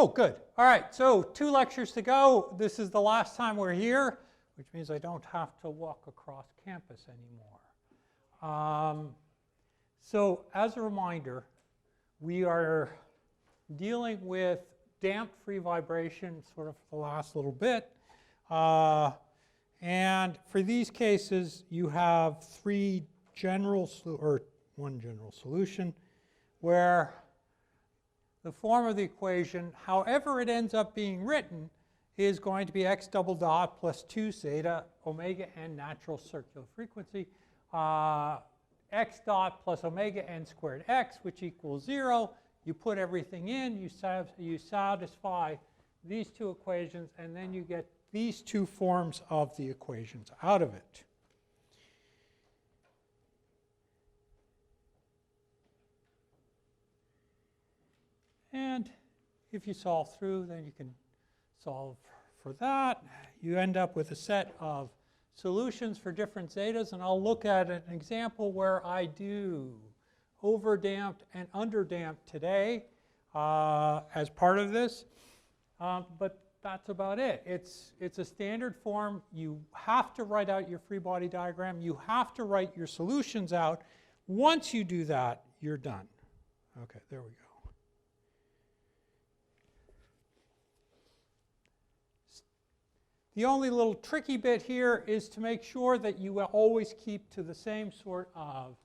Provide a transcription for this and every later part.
Oh, good. All right, so 2 lectures to go. This is the last time we're here, which means I don't have to walk across campus anymore. So as a reminder, we are dealing with damped free vibration sort of the last little bit. And for these cases, you have one general solution where the form of the equation, however it ends up being written, is going to be x double dot plus 2 zeta omega n natural circular frequency, x dot plus omega n squared x, which equals 0. You put everything in, you satisfy these 2 equations, and then you get these 2 forms of the equations out of it. And if you solve through, then you can solve for that. You end up with a set of solutions for different zetas, and I'll look at an example where I do overdamped and underdamped today as part of this. But that's about it. It's a standard form. You have to write out your free body diagram. You have to write your solutions out. Once you do that, you're done. Okay, there we go. The only little tricky bit here is to make sure that you will always keep to the same sort of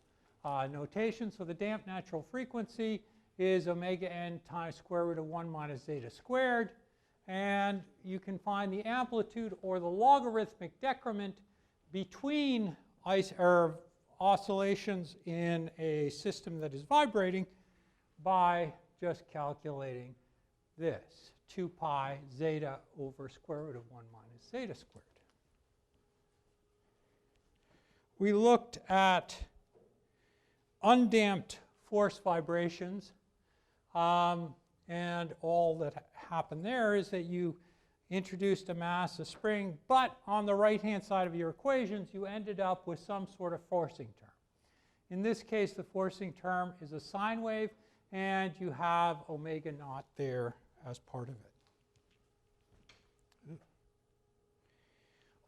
notation. So the damped natural frequency is omega n times square root of 1 minus zeta squared. And you can find the amplitude or the logarithmic decrement between oscillations in a system that is vibrating by just calculating this. 2 pi zeta over square root of 1 minus zeta squared. We looked at undamped force vibrations, and all that happened there is that you introduced a mass, a spring, but on the right-hand side of your equations, you ended up with some sort of forcing term. In this case, the forcing term is a sine wave, and you have omega naught there as part of it.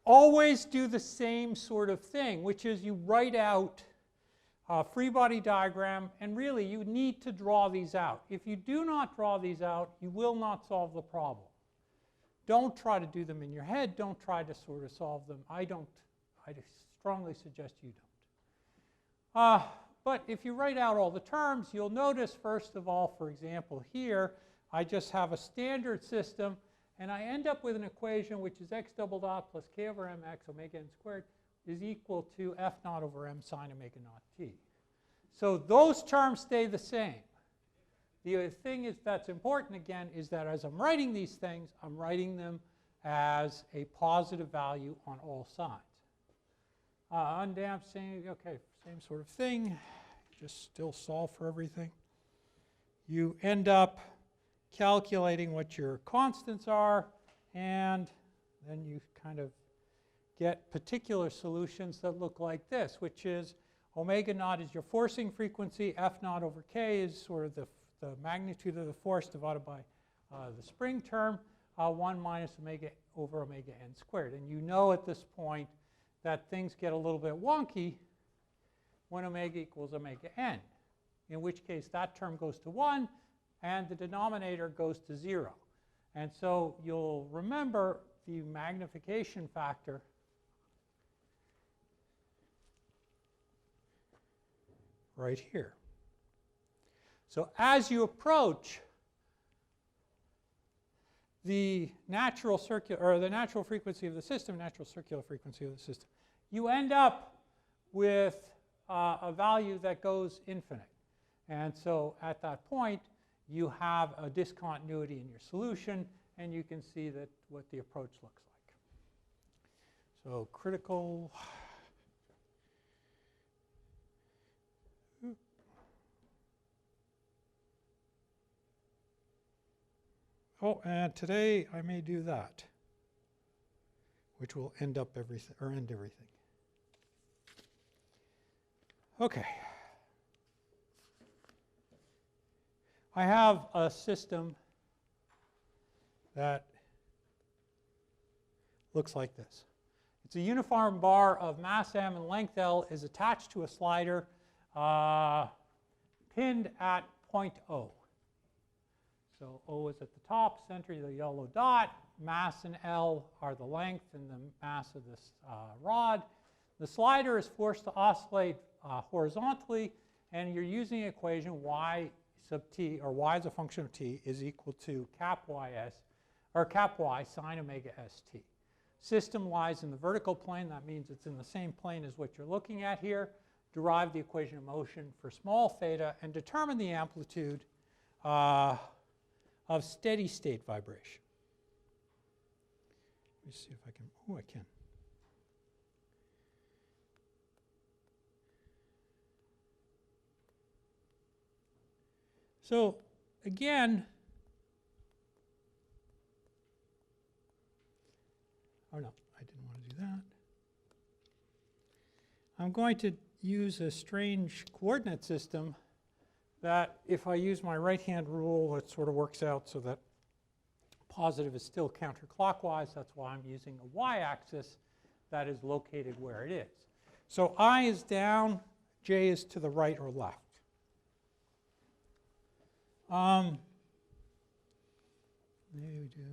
Always do the same sort of thing, which is you write out a free body diagram, and really you need to draw these out. If you do not draw these out, you will not solve the problem. Don't try to do them in your head. Don't try to sort of solve them. I strongly suggest you don't. But if you write out all the terms, you'll notice, first of all, for example, here, I just have a standard system, and I end up with an equation which is x double dot plus k over mx omega n squared is equal to f naught over m sine omega naught t. So those terms stay the same. The thing that's important, again, is that as I'm writing these things, I'm writing them as a positive value on all sides. Undamped, same sort of thing. Just still solve for everything. You end up calculating what your constants are, and then you kind of get particular solutions that look like this, which is omega naught is your forcing frequency, f naught over k is sort of the magnitude of the force divided by the spring term, 1 minus omega over omega n squared. And you know at this point that things get a little bit wonky when omega equals omega n, in which case that term goes to 1 and the denominator goes to 0. And so you'll remember the magnification factor right here. So as you approach the natural frequency of the system, natural circular frequency of the system, you end up with a value that goes infinite. And so at that point, you have a discontinuity in your solution, and you can see that what the approach looks like. So critical. Oh, and today I may do that, which will end up everything, or end everything. Okay. I have a system that looks like this. It's a uniform bar of mass m and length L is attached to a slider pinned at point O. So O is at the top, center of the yellow dot. Mass and L are the length and the mass of this rod. The slider is forced to oscillate horizontally, and you're using the equation y sub t, or y as a function of t, is equal to cap ys, or cap y sine omega st. System lies in the vertical plane. That means it's in the same plane as what you're looking at here. Derive the equation of motion for small theta and determine the amplitude of steady state vibration. Let me see if I can. Oh, I can. So again, oh no, I didn't want to do that. I'm going to use a strange coordinate system that, if I use my right-hand rule, it sort of works out so that positive is still counterclockwise. That's why I'm using a y-axis that is located where it is. So I is down, j is to the right or left. Maybe we do.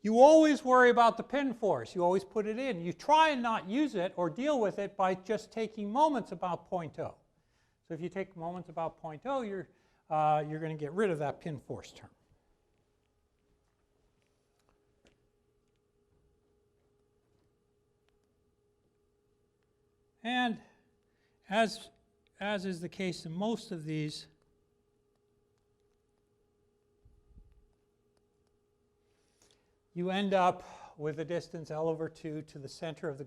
You always worry about the pin force. You always put it in. You try and not use it or deal with it by just taking moments about point O. So if you take moments about point O, you're going to get rid of that pin force term. And as is the case in most of these, you end up with a distance L over 2 to the center of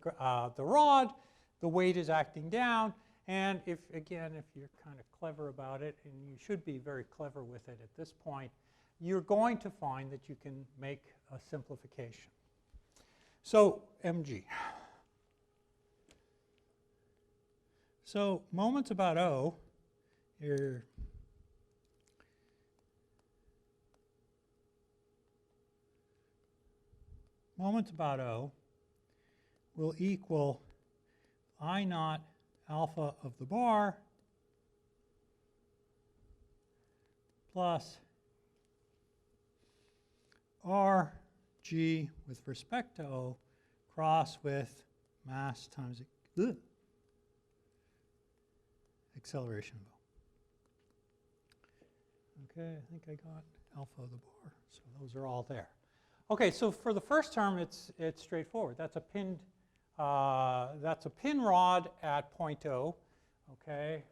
the rod. The weight is acting down. And if you're kind of clever about it, and you should be very clever with it at this point, you're going to find that you can make a simplification. So mg. So moments about O, here. Moments about O will equal I naught alpha of the bar plus RG with respect to O cross with mass times acceleration of O. Okay, I think I got alpha of the bar. So those are all there. Okay, so for the first term, it's straightforward. That's a pin rod at point O. Okay,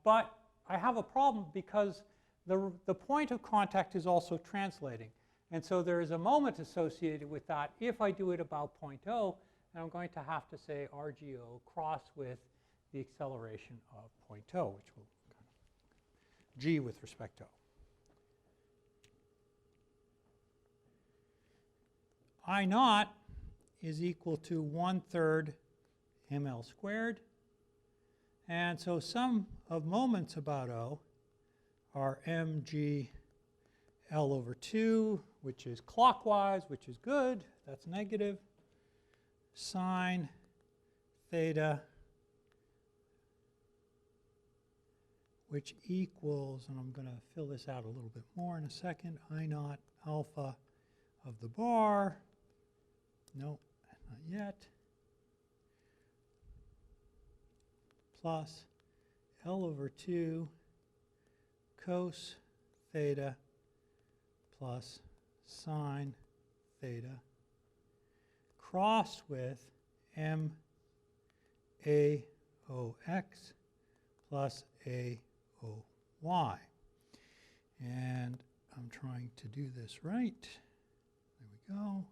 but I have a problem because the point of contact is also translating, and so there is a moment associated with that. If I do it about point O, and I'm going to have to say RGO cross with the acceleration of point O, which will G with respect to O. I naught is equal to 1/3 ml squared. And so sum of moments about O are mg L over 2, which is clockwise, which is good. That's negative. Sine theta, which equals, and I'm going to fill this out a little bit more in a second, I naught alpha of the bar. No, not yet. Plus L over 2 cos theta plus sine theta crossed with m a o x plus a o y. And I'm trying to do this right. There we go.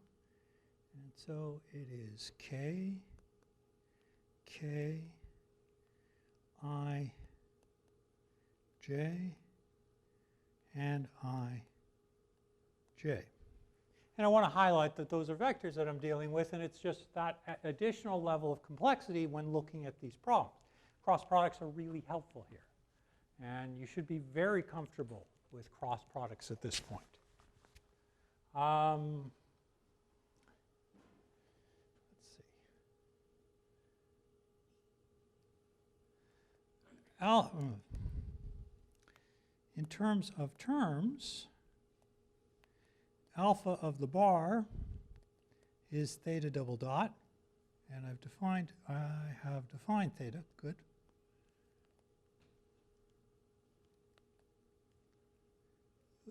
And so it is K, I, J, and I, J. And I want to highlight that those are vectors that I'm dealing with, and it's just that additional level of complexity when looking at these problems. Cross products are really helpful here. And you should be very comfortable with cross products at this point. Let's see. In terms of terms, alpha of the bar is theta double dot, and I have defined theta, good.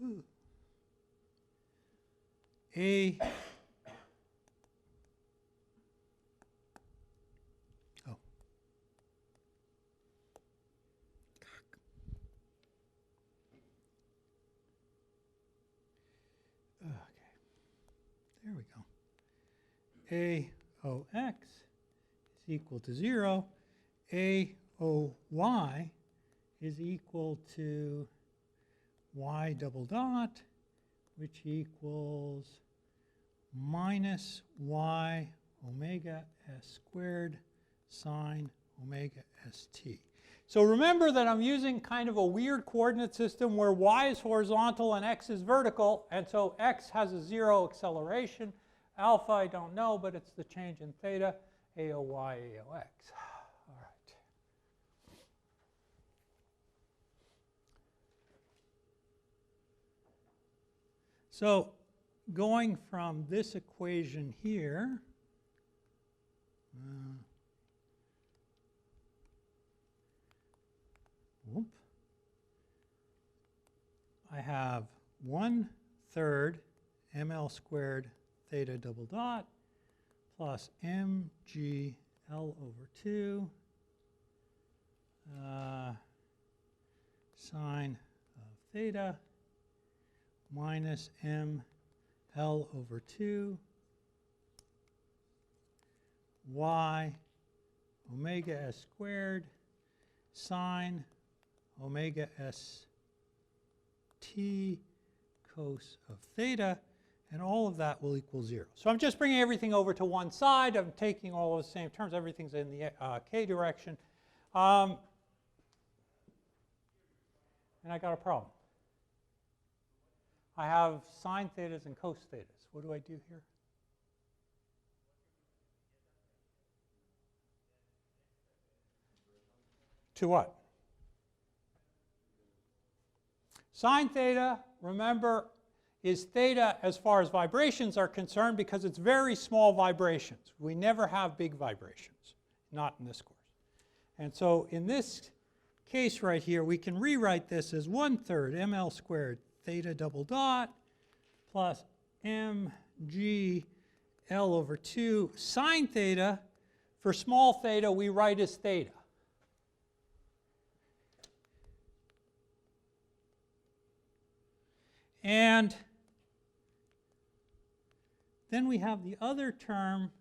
Ooh. There we go. AOX is equal to 0. AOY is equal to y double dot, which equals minus y omega s squared sine omega st. So remember that I'm using kind of a weird coordinate system where y is horizontal and x is vertical, and so x has a 0 acceleration. Alpha I don't know, but it's the change in theta, AOY, AOX. All right. So going from this equation here, I have 1/3 ml squared theta double dot plus mg L over 2 sine of theta minus m L over 2 y omega s squared sine omega s t cos of theta, and all of that will equal 0. So I'm just bringing everything over to one side. I'm taking all of the same terms. Everything's in the k direction. And I got a problem. I have sine thetas and cos thetas. What do I do here? To what? Sine theta, remember, is theta as far as vibrations are concerned because it's very small vibrations. We never have big vibrations, not in this course. And so in this case right here, we can rewrite this as 1/3 ml squared theta double dot plus mg L over 2 sine theta. For small theta, we write as theta. And then we have the other term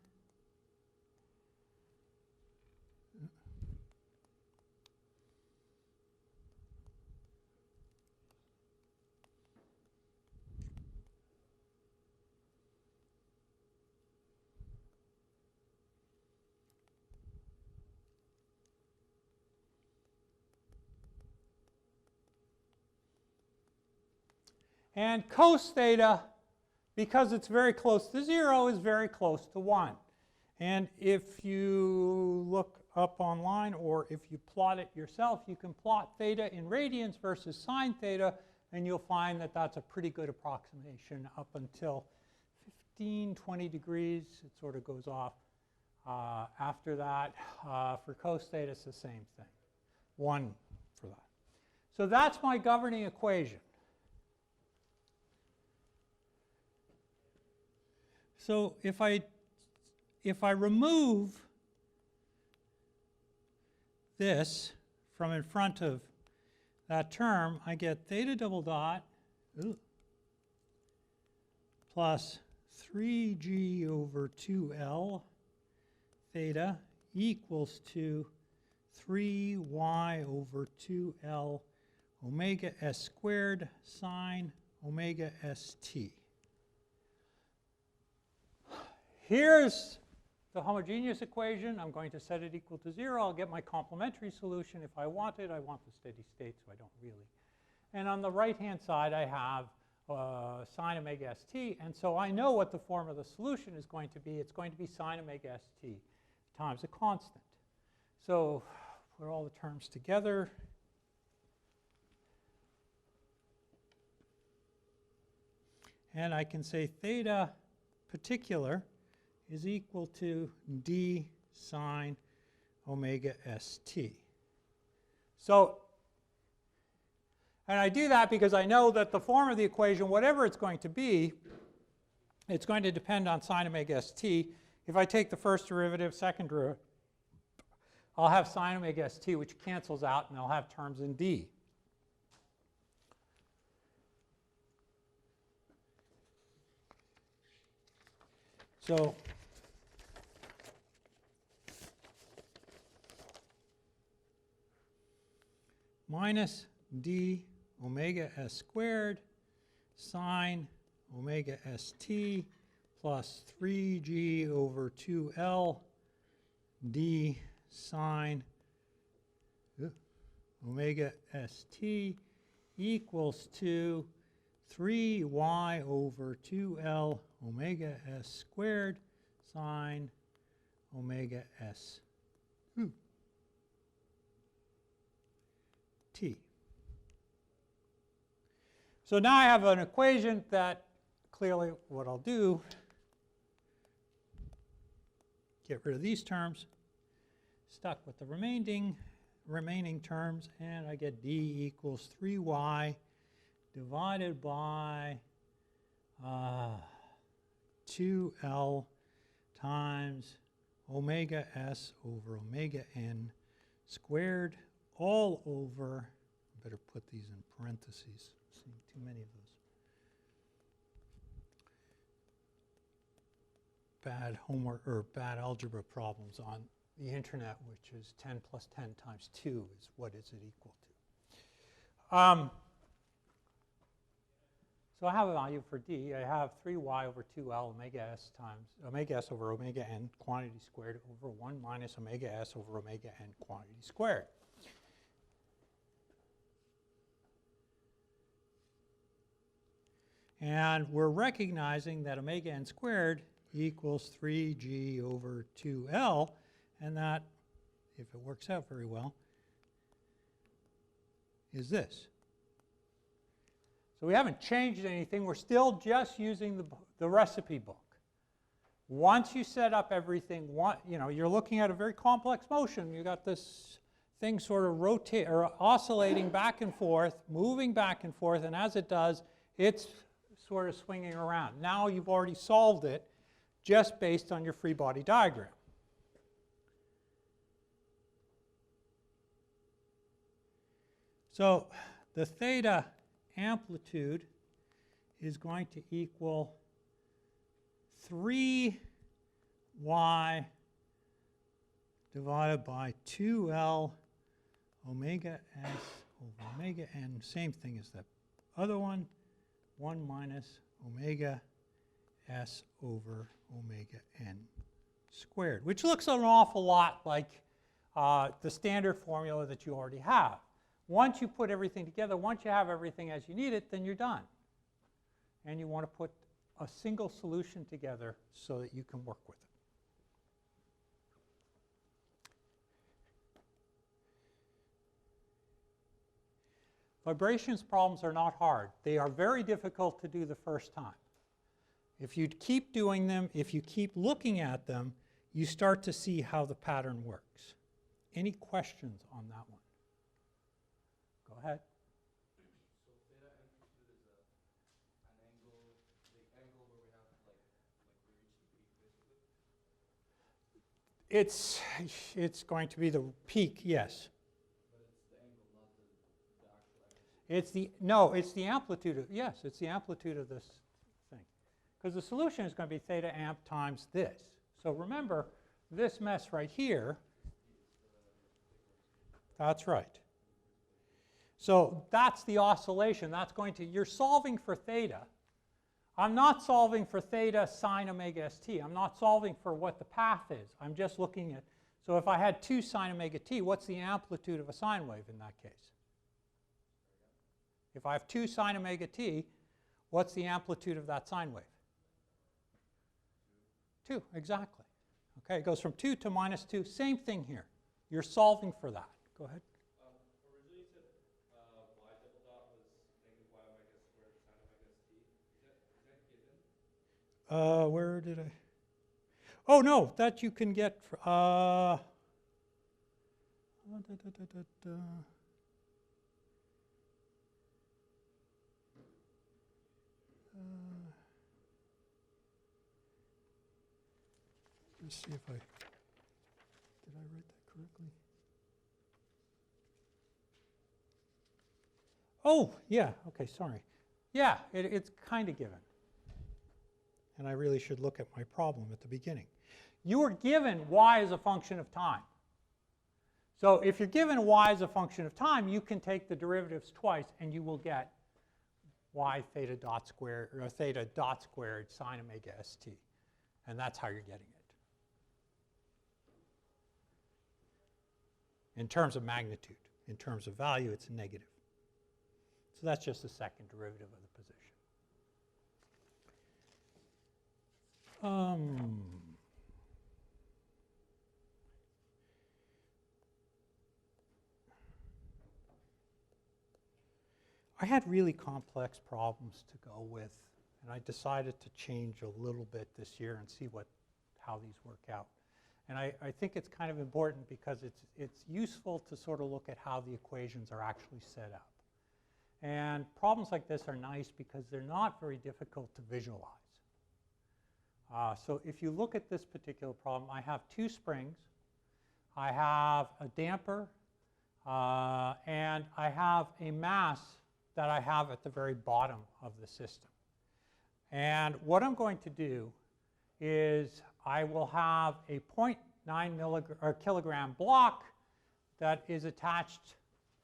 and cos theta, because it's very close to 0, is very close to 1. And if you look up online or if you plot it yourself, you can plot theta in radians versus sine theta, and you'll find that that's a pretty good approximation up until 15, 20 degrees. It sort of goes off. After that, for cos theta, it's the same thing. 1 for that. So that's my governing equation. So if I remove this from in front of that term, I get theta double dot plus 3g over 2l theta equals to 3y over 2l omega s squared sine omega st. here's the homogeneous equation. I'm going to set it equal to 0. I'll get my complementary solution if I want it. I want the steady state, so I don't really. And on the right-hand side, I have sine omega st. And so I know what the form of the solution is going to be. It's going to be sine omega st times a constant. So put all the terms together. And I can say theta particular is equal to d sine omega st. So, and I do that because I know that the form of the equation, whatever it's going to be, it's going to depend on sine omega st. If I take the first derivative, second derivative, I'll have sine omega st, which cancels out, and I'll have terms in d. So minus d omega s squared sine omega st plus 3g over 2l d sine omega st equals to 3y over 2l omega s squared sine omega s t. So now I have an equation that clearly what I'll do, get rid of these terms, stuck with the remaining terms, and I get d equals 3y divided by 2l times omega s over omega n squared all over, I better put these in parentheses, seeing too many of those bad homework or bad algebra problems on the internet, which is 10 plus 10 times 2 is what is it equal to. So I have a value for d. I have 3y over 2l omega s times omega s over omega n quantity squared over 1 minus omega s over omega n quantity squared. And we're recognizing that omega n squared equals 3g over 2l, and that, if it works out very well, is this. So we haven't changed anything. We're still just using the recipe book. Once you set up everything, you're looking at a very complex motion. You've got this thing sort of rotate or oscillating back and forth, moving back and forth, and as it does, it's sort of swinging around. Now you've already solved it just based on your free body diagram. So the theta amplitude is going to equal 3y divided by 2l omega s over omega n, same thing as the other one, 1 minus omega s over omega n squared, which looks an awful lot like the standard formula that you already have. Once you put everything together, once you have everything as you need it, then you're done. And you want to put a single solution together so that you can work with it. Vibrations problems are not hard. They are very difficult to do the first time. If you keep doing them, if you keep looking at them, you start to see how the pattern works. Any questions on that one? Go ahead. So theta amplitude is an angle, the angle where we have like we reach the peak basically? It's going to be the peak, yes. But it's the angle, not the actual amplitude. It's the amplitude of, yes, it's the amplitude of this thing. Because the solution is going to be theta amp times this. So remember, this mess right here, that's right. So that's the oscillation. That's going to, you're solving for theta. I'm not solving for theta sine omega st. I'm not solving for what the path is. I'm just looking at, so if I had 2 sine omega t, what's the amplitude of a sine wave in that case? If I have 2 sine omega t, what's the amplitude of that sine wave? 2, exactly. Okay, it goes from 2 to minus 2. Same thing here. You're solving for that. Go ahead. Originally you said y double dot was negative y omega squared sine omega st. Is that given? Where did I? Oh, no, that you can get. Let's see if I, did I write that correctly? Oh, yeah, okay, sorry. Yeah, it's kind of given. And I really should look at my problem at the beginning. You are given y as a function of time. So if you're given y as a function of time, you can take the derivatives twice and you will get y theta dot squared, or theta dot squared sine omega st. And that's how you're getting it. In terms of magnitude. In terms of value, it's negative. So that's just the second derivative of the position. I had really complex problems to go with, and I decided to change a little bit this year and see how these work out. And I think it's kind of important because it's useful to sort of look at how the equations are actually set up. And problems like this are nice because they're not very difficult to visualize. So if you look at this particular problem, I have 2 springs, I have a damper, and I have a mass that I have at the very bottom of the system. And what I'm going to do is I will have a 0.9 kilogram block that is attached,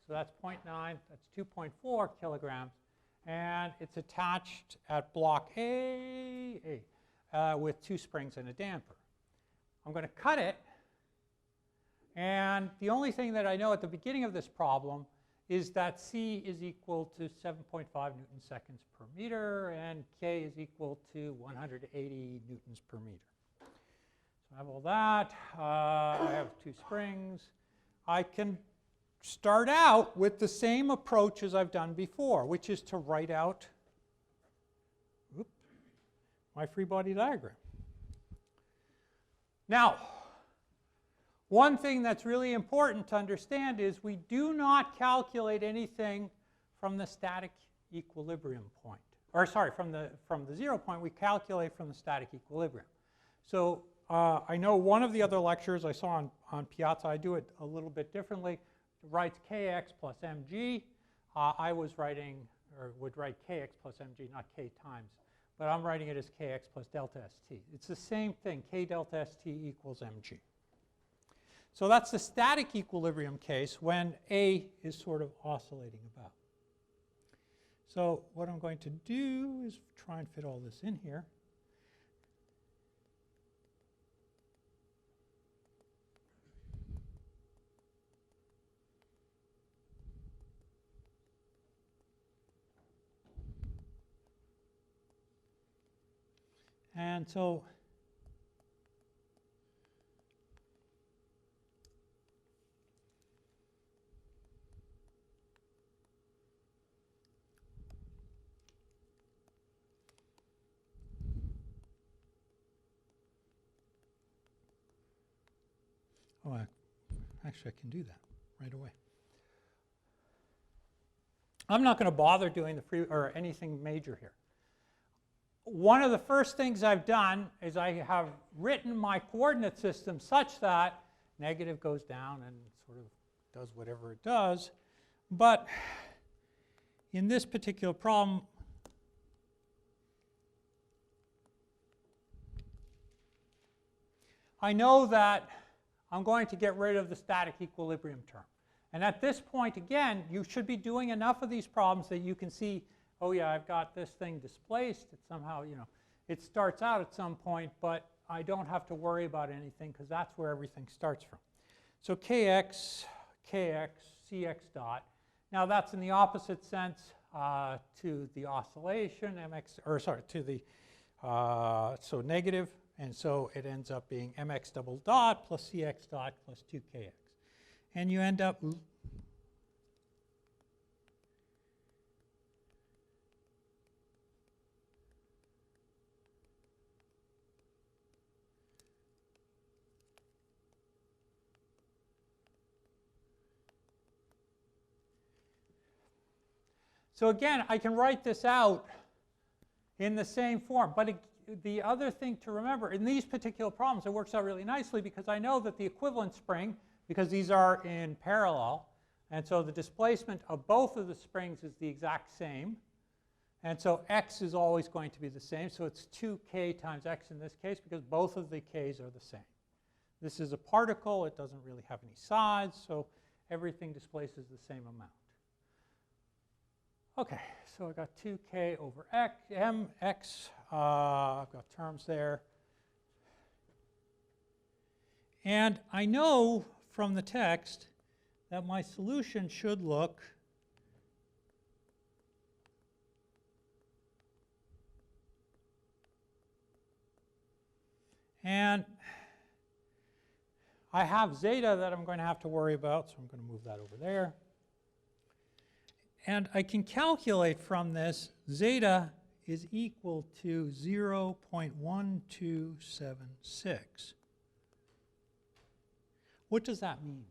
so that's 0.9, that's 2.4 kilograms, and it's attached at block A with 2 springs and a damper. I'm going to cut it, and the only thing that I know at the beginning of this problem is that C is equal to 7.5 newton seconds per meter, and K is equal to 180 newtons per meter. So I have all that. I have 2 springs. I can start out with the same approach as I've done before, which is to write out my free body diagram. Now, one thing that's really important to understand is we do not calculate anything from the static equilibrium point. Or sorry, from the 0 point, we calculate from the static equilibrium. So I know one of the other lectures I saw on Piazza, I do it a little bit differently. It writes kx plus mg. I was writing, or would write kx plus mg, not k times. But I'm writing it as kx plus delta st. It's the same thing, k delta st equals mg. So that's the static equilibrium case when A is sort of oscillating about. So what I'm going to do is try and fit all this in here. And so actually I can do that right away. I'm not going to bother doing the free or anything major here. One of the first things I've done is I have written my coordinate system such that negative goes down and sort of does whatever it does. But in this particular problem, I know that I'm going to get rid of the static equilibrium term. And at this point, again, you should be doing enough of these problems that you can see oh yeah, I've got this thing displaced. It somehow, it starts out at some point, but I don't have to worry about anything because that's where everything starts from. So kx, cx dot. Now that's in the opposite sense to the oscillation, so negative, and so it ends up being mx double dot plus cx dot plus 2kx. And you end up, so again, I can write this out in the same form. But the other thing to remember, in these particular problems, it works out really nicely because I know that the equivalent spring, because these are in parallel, and so the displacement of both of the springs is the exact same. And so x is always going to be the same. So it's 2k times x in this case because both of the k's are the same. This is a particle. It doesn't really have any sides, so everything displaces the same amount. Okay, so I got 2k over x, mx. I've got terms there. And I know from the text that my solution should look and I have zeta that I'm going to have to worry about, so I'm going to move that over there. And I can calculate from this zeta is equal to 0.1276. What does that mean?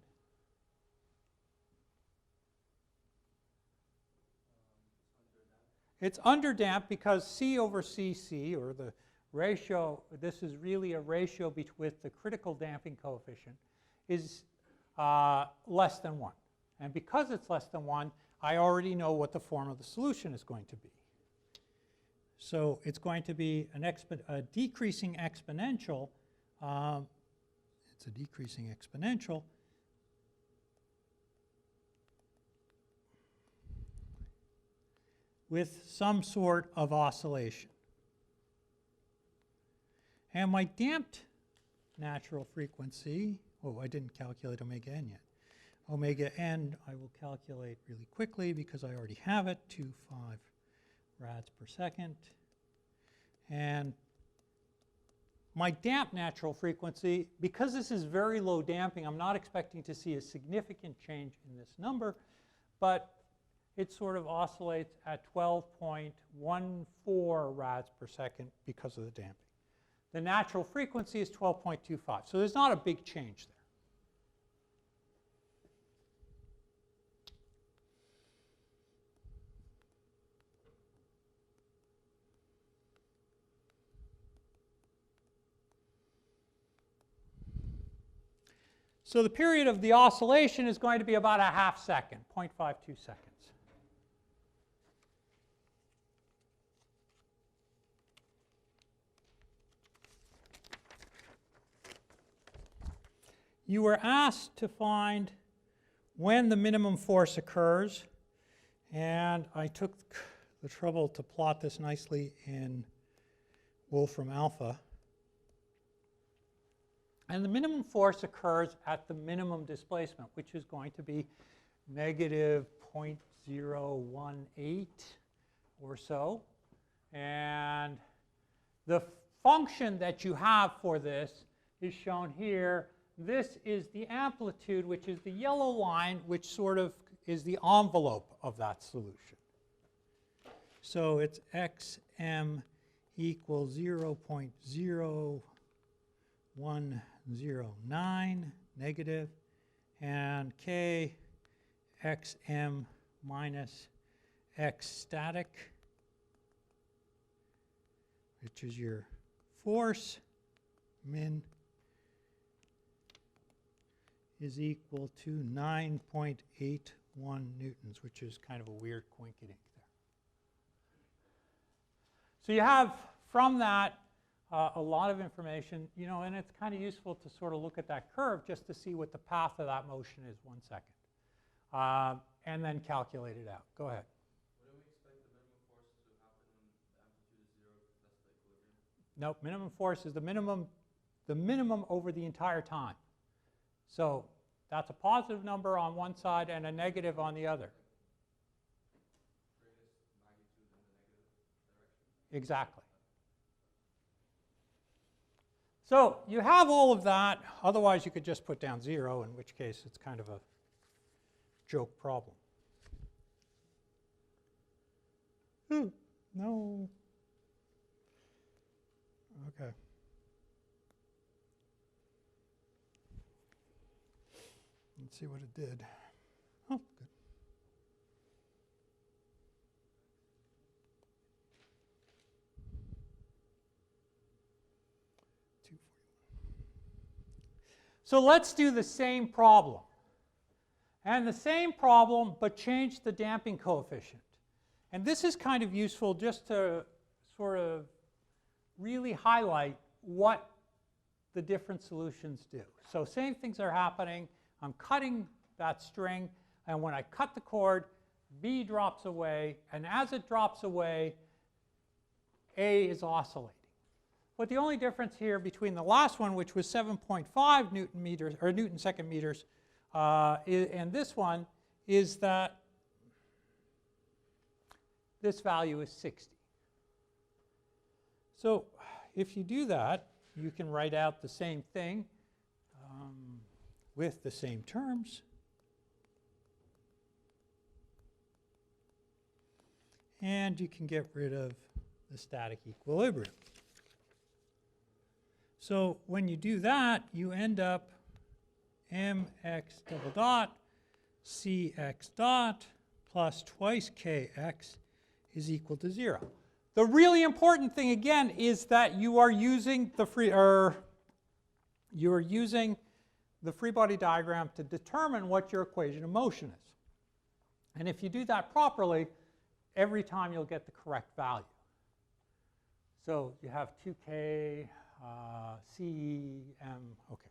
It's underdamped because C over CC, or the ratio, this is really a ratio with the critical damping coefficient, is less than 1. And because it's less than 1, I already know what the form of the solution is going to be. So it's going to be a decreasing exponential. It's a decreasing exponential with some sort of oscillation. And my damped natural frequency, oh, I didn't calculate omega n yet. Omega n I will calculate really quickly because I already have it, 2.5 rads per second. And my damped natural frequency, because this is very low damping, I'm not expecting to see a significant change in this number, but it sort of oscillates at 12.14 rads per second because of the damping. The natural frequency is 12.25, so there's not a big change there. So the period of the oscillation is going to be about a half second, 0.52 seconds. You were asked to find when the minimum force occurs, and I took the trouble to plot this nicely in Wolfram alpha. And the minimum force occurs at the minimum displacement, which is going to be negative 0.018 or so. And the function that you have for this is shown here. This is the amplitude, which is the yellow line, which sort of is the envelope of that solution. So it's xm equals 0.0109 negative, and k xm minus x static, which is your force, min, is equal to 9.81 newtons, which is kind of a weird coinkydink there. So you have from that a lot of information, and it's kind of useful to sort of look at that curve just to see what the path of that motion is 1 second, and then calculate it out. Go ahead. What do we expect the minimum force Nope, minimum force is the minimum over the entire time. So that's a positive number on one side and a negative on the other. Greatest magnitude in the negative direction. Exactly. So you have all of that. Otherwise, you could just put down 0, in which case it's kind of a joke problem. Ooh, no. Okay. Let's see what it did. Oh, good. So let's do the same problem. And the same problem, but change the damping coefficient. And this is kind of useful just to sort of really highlight what the different solutions do. So same things are happening. I'm cutting that string, and when I cut the cord, B drops away, and as it drops away, A is oscillating. But the only difference here between the last one, which was 7.5 Newton meters or Newton second meters, and this one is that this value is 60. So if you do that, you can write out the same thing with the same terms. And you can get rid of the static equilibrium. So when you do that, you end up mx double dot cx dot plus twice kx is equal to 0. The really important thing again is that you are using the free body diagram to determine what your equation of motion is. And if you do that properly, every time you'll get the correct value. So you have 2k c m, okay.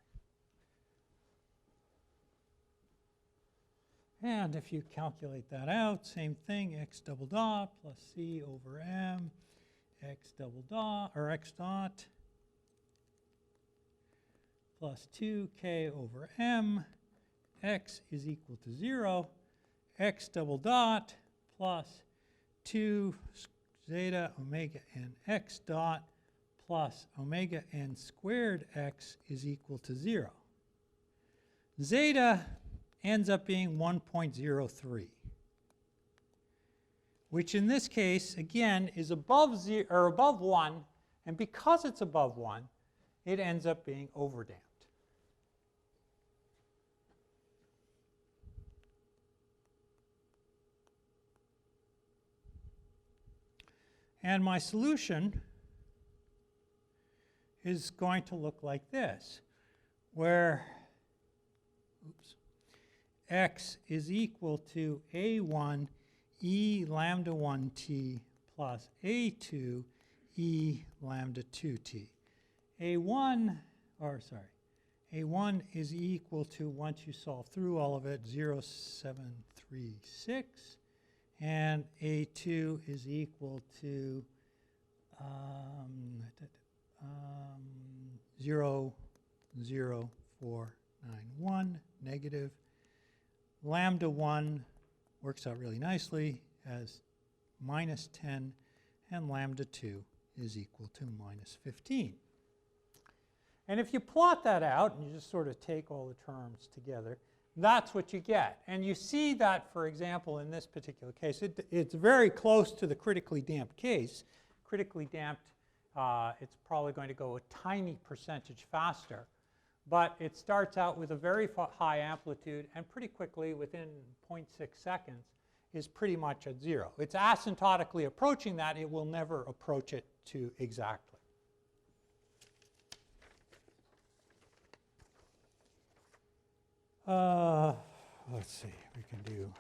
And if you calculate that out, same thing, x double dot plus c over m, x double dot, or x dot, plus 2k over m, x is equal to 0, x double dot plus 2 zeta omega n x dot plus omega n squared x is equal to 0. Zeta ends up being 1.03, which in this case, again, is above 0, or above 1, and because it's above 1, it ends up being overdamped. And my solution is going to look like this, where x is equal to a1 e lambda 1t plus a2 e lambda 2t. A1 is equal to, once you solve through all of it, 0.736, and A2 is equal to 0.0491 negative. Lambda 1 works out really nicely as minus 10, and lambda 2 is equal to minus 15. And if you plot that out, and you just sort of take all the terms together, that's what you get. And you see that, for example, in this particular case, it's very close to the critically damped case. Critically damped, it's probably going to go a tiny percentage faster. But it starts out with a very high amplitude, and pretty quickly, within 0.6 seconds, is pretty much at 0. It's asymptotically approaching that. It will never approach it to exactly. Let's see, we can do.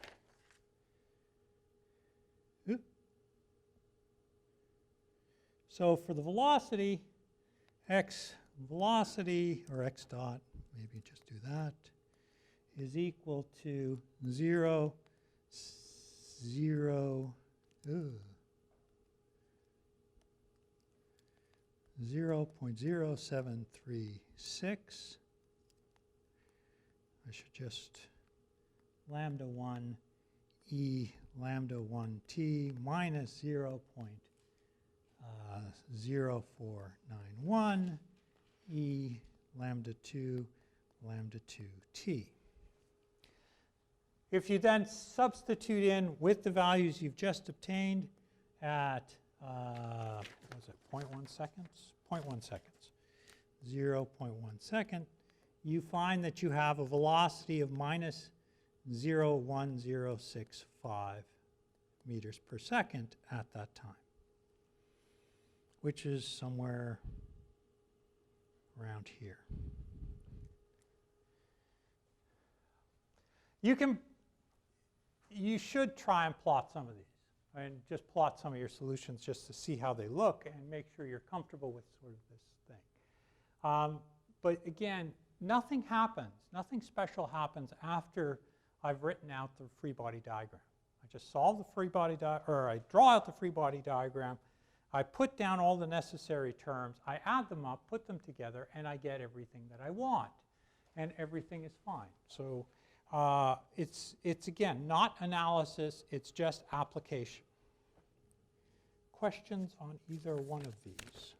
So for the velocity, x velocity, or x dot, maybe just do that, is equal to 0, 0, 0.0736. I should just lambda 1 e lambda 1 t minus 0.0491 e lambda 2 t. If you then substitute in with the values you've just obtained at, what was it, 0.1 seconds? 0.1 seconds. 0.1 second, you find that you have a velocity of minus 0.1065 meters per second at that time, which is somewhere around here. You should try and plot some of these, and just plot some of your solutions just to see how they look and make sure you're comfortable with sort of this thing. But again, nothing happens, nothing special happens after I've written out the free body diagram. I just solve the free body or I draw out the free body diagram, I put down all the necessary terms, I add them up, put them together, and I get everything that I want, and everything is fine. So it's again not analysis, it's just application. Questions on either one of these?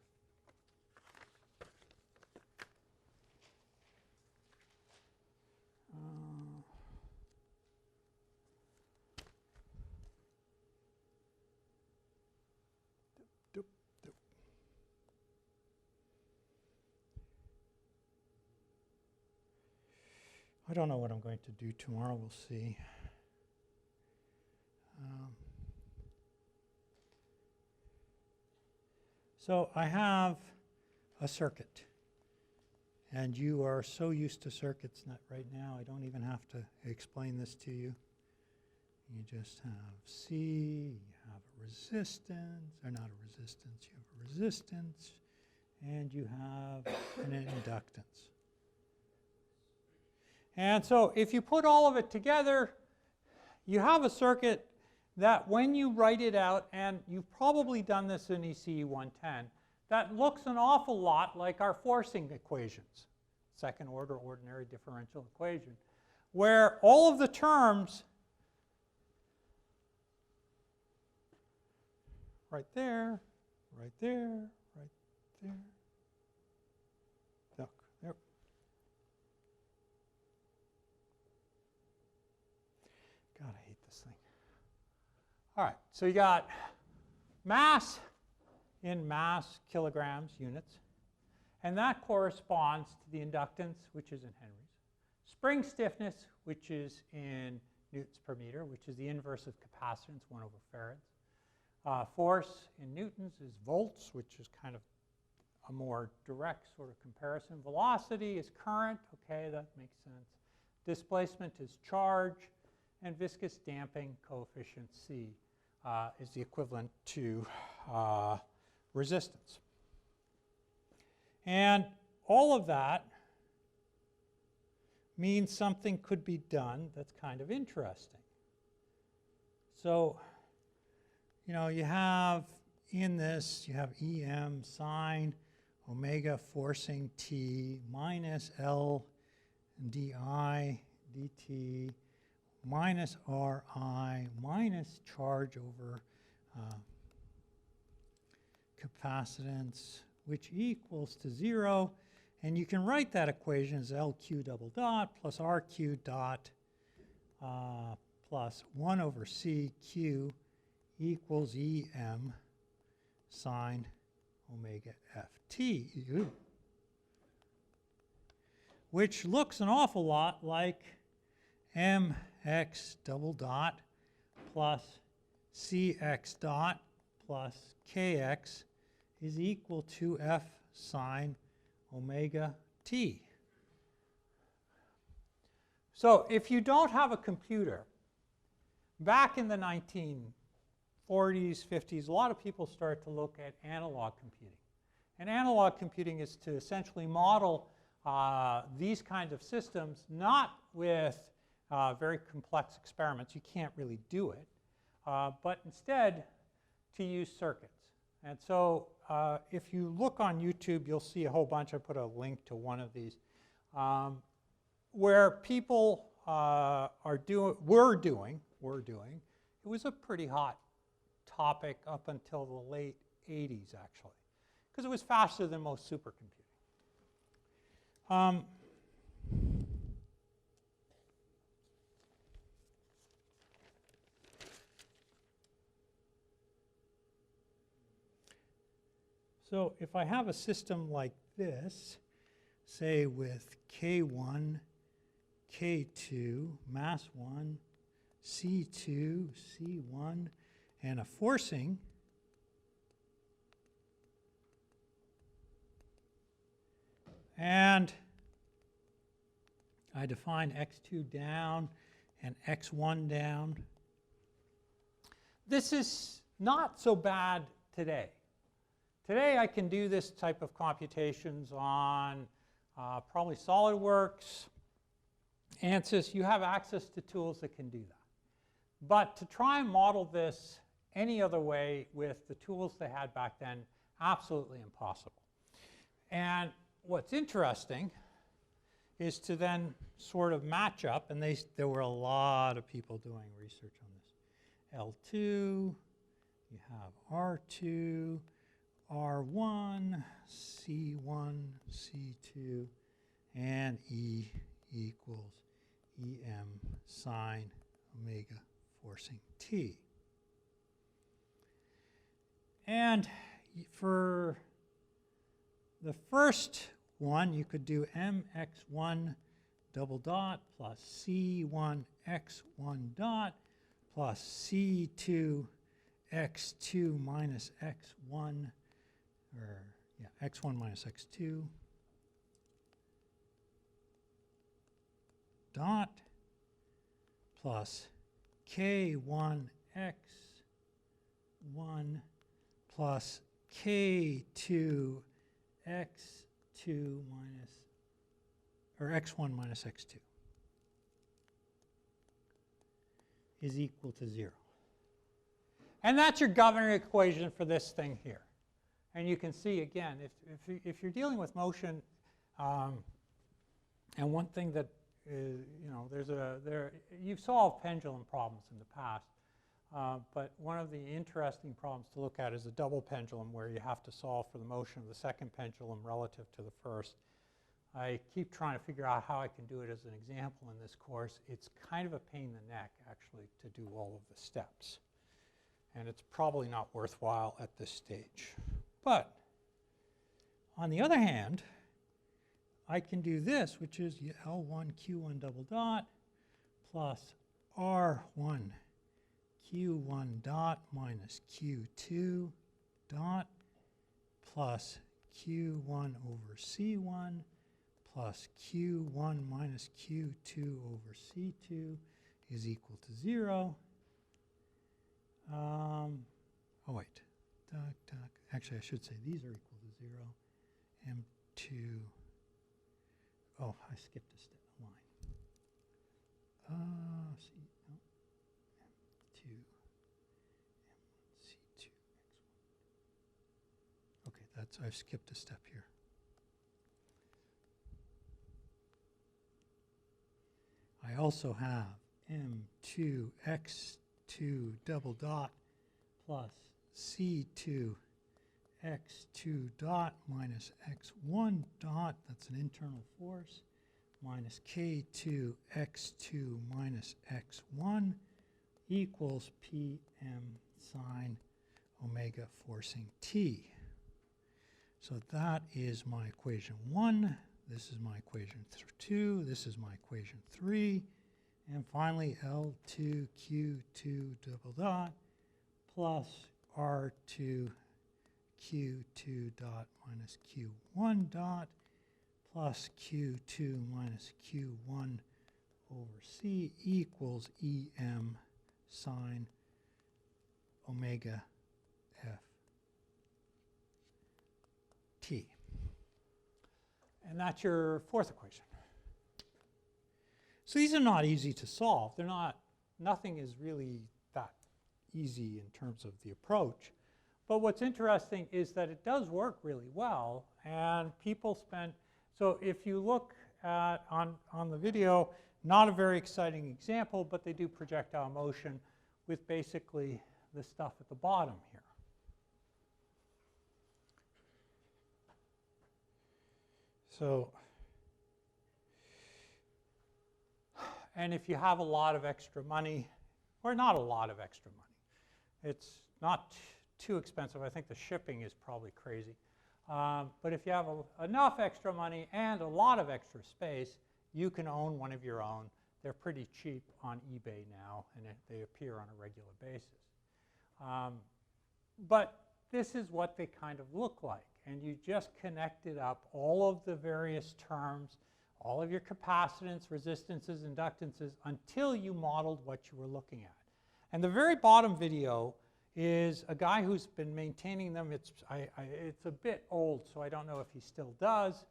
I don't know what I'm going to do tomorrow, we'll see. So I have a circuit, and you are so used to circuits that right now I don't even have to explain this to you. You just have C, you have a resistance, or not a resistance, you have a resistance, and you have an inductance. And so if you put all of it together, you have a circuit that when you write it out, and you've probably done this in ECE 110, that looks an awful lot like our forcing equations, second order ordinary differential equation, where all of the terms right there, right there, right there, look, there. God, I hate this thing. All right, so you got mass in mass, kilograms, units, and that corresponds to the inductance, which is in henries. Spring stiffness, which is in newtons per meter, which is the inverse of capacitance, 1 over farads. Force in newtons is volts, which is kind of a more direct sort of comparison. Velocity is current, okay, that makes sense. Displacement is charge, and viscous damping coefficient C is the equivalent to resistance. And all of that means something could be done that's kind of interesting. So, you know, you have in this, you have EM sine omega forcing T minus L di dt minus Ri minus charge over capacitance, which equals to 0. And you can write that equation as LQ double dot plus RQ dot plus 1 over CQ equals EM sine omega ft, which looks an awful lot like mx double dot plus cx dot plus kx is equal to f sine omega t. So if you don't have a computer, back in the 1940s, 50s, a lot of people start to look at analog computing. And analog computing is to essentially model these kinds of systems, not with very complex experiments. You can't really do it. But instead, to use circuits. And so if you look on YouTube, you'll see a whole bunch. I put a link to one of these where people were doing. It was a pretty hot topic up until the late 80s, actually, because it was faster than most supercomputing. So if I have a system like this, say with K1, K2, mass 1, C2, C1, and a forcing, and I define x2 down and x1 down. This is not so bad today. Today I can do this type of computations on probably SolidWorks, ANSYS. You have access to tools that can do that. But to try and model this any other way with the tools they had back then, absolutely impossible. And what's interesting is to then sort of match up, and there were a lot of people doing research on this. L2, you have R2, R1, C1, C2, and E equals EM sine omega forcing T. And for the first one, you could do mx1 double dot plus c1 x1 dot plus c2 x2 minus x1, or yeah, x1 minus x2 dot plus k1 x1 plus k2 x2 minus, or x1 minus x2 is equal to 0. And that's your governing equation for this thing here. And you can see, again, if you're dealing with motion, and one thing that is, you've solved pendulum problems in the past, but one of the interesting problems to look at is a double pendulum, where you have to solve for the motion of the second pendulum relative to the first. I keep trying to figure out how I can do it as an example in this course. It's kind of a pain in the neck, actually, to do all of the steps. And it's probably not worthwhile at this stage. But on the other hand, I can do this, which is L1 Q1 double dot plus R1 Q1 dot minus Q2 dot plus Q1 over C1 plus Q1 minus Q2 over C2 is equal to 0. Oh, wait. Actually, I should say these are equal to 0. M2. Oh, I skipped a step line. See, no. M2, M1, C2, X1. Okay, I've skipped a step here. I also have M2, X2 double dot plus C2, X2 dot minus X1 dot, that's an internal force, minus K2, X2 minus X1 equals PM sine omega forcing T. So that is my equation 1. This is my equation 2. This is my equation 3. And finally, L2 Q2 double dot plus R2 Q2 dot minus Q1 dot plus Q2 minus Q1 over C equals EM sine omega F T. And that's your fourth equation. So these are not easy to solve. Nothing is really that easy in terms of the approach. But what's interesting is that it does work really well, and people spend, so if you look at on the video, not a very exciting example, but they do projectile motion with basically the stuff at the bottom here. So, and if you have a lot of extra money, or not a lot of extra money, it's not too expensive. I think the shipping is probably crazy. But if you have enough extra money and a lot of extra space, you can own one of your own. They're pretty cheap on eBay now, and they appear on a regular basis. But this is what they kind of look like. And you just connected up all of the various terms, all of your capacitance, resistances, inductances, until you modeled what you were looking at. And the very bottom video is a guy who's been maintaining them. It's a bit old, so I don't know if he still does,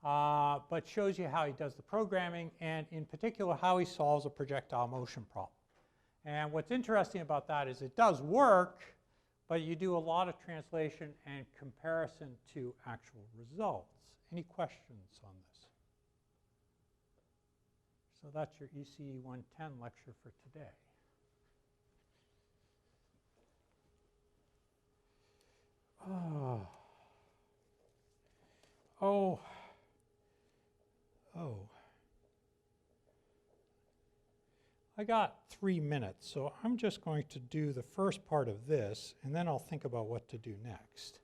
but shows you how he does the programming, and in particular how he solves a projectile motion problem. And what's interesting about that is it does work, but you do a lot of translation and comparison to actual results. Any questions on this? So that's your ECE 110 lecture for today. Oh. I got 3 minutes, so I'm just going to do the first part of this, and then I'll think about what to do next.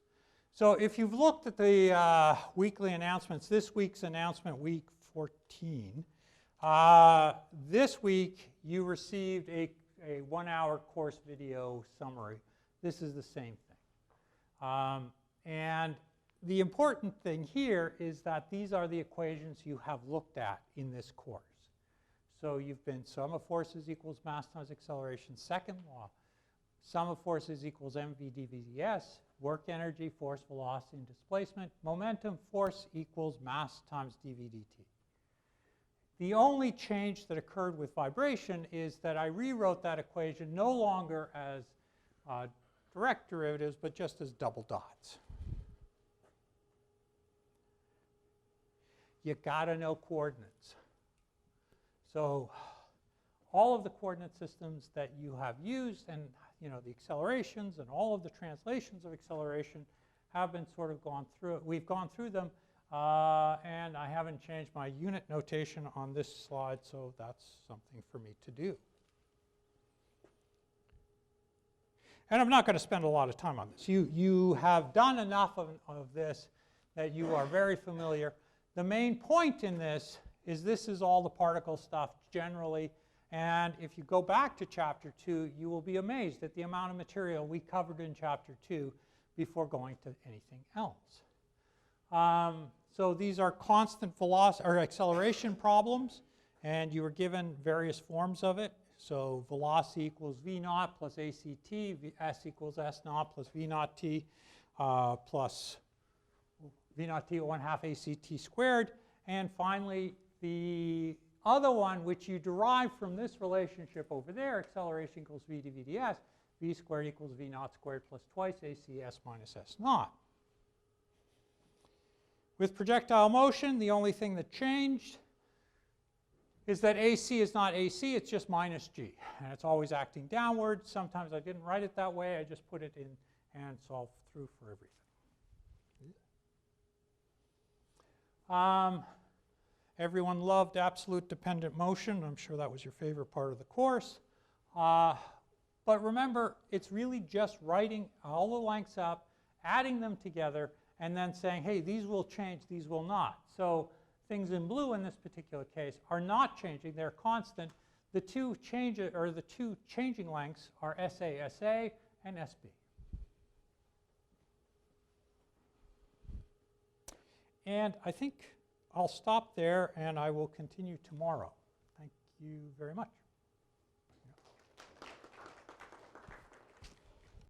So if you've looked at the weekly announcements, this week's announcement, week 14, this week you received a 1-hour course video summary. This is the same thing. And the important thing here is that these are the equations you have looked at in this course. So you've been sum of forces equals mass times acceleration, second law. Sum of forces equals mv dvds, work energy, force, velocity, and displacement. Momentum, force equals mass times dv dt. The only change that occurred with vibration is that I rewrote that equation no longer as direct derivatives, but just as double dots. You gotta know coordinates. So all of the coordinate systems that you have used, and the accelerations and all of the translations of acceleration have been sort of gone through it. We've gone through them, and I haven't changed my unit notation on this slide, so that's something for me to do. And I'm not going to spend a lot of time on this. You have done enough of this that you are very familiar. The main point in this is all the particle stuff generally. And if you go back to Chapter 2, you will be amazed at the amount of material we covered in Chapter 2 before going to anything else. So these are constant velocity or acceleration problems, and you were given various forms of it. So velocity equals v naught plus ACT, s equals s naught plus v naught t plus v naught t 1/2 ACT squared. And finally, the other one, which you derive from this relationship over there, acceleration equals v dv ds, v squared equals v naught squared plus twice AC s minus s naught. With projectile motion, the only thing that changed is that AC is not AC, it's just minus g. And it's always acting downward. Sometimes I didn't write it that way. I just put it in and solved through for everything. Everyone loved absolute dependent motion. I'm sure that was your favorite part of the course. But remember, it's really just writing all the lengths up, adding them together, and then saying, hey, these will change, these will not. So things in blue in this particular case are not changing, they're constant. The two changing lengths are SA, SA, and SB. And I think I'll stop there, and I will continue tomorrow. Thank you very much.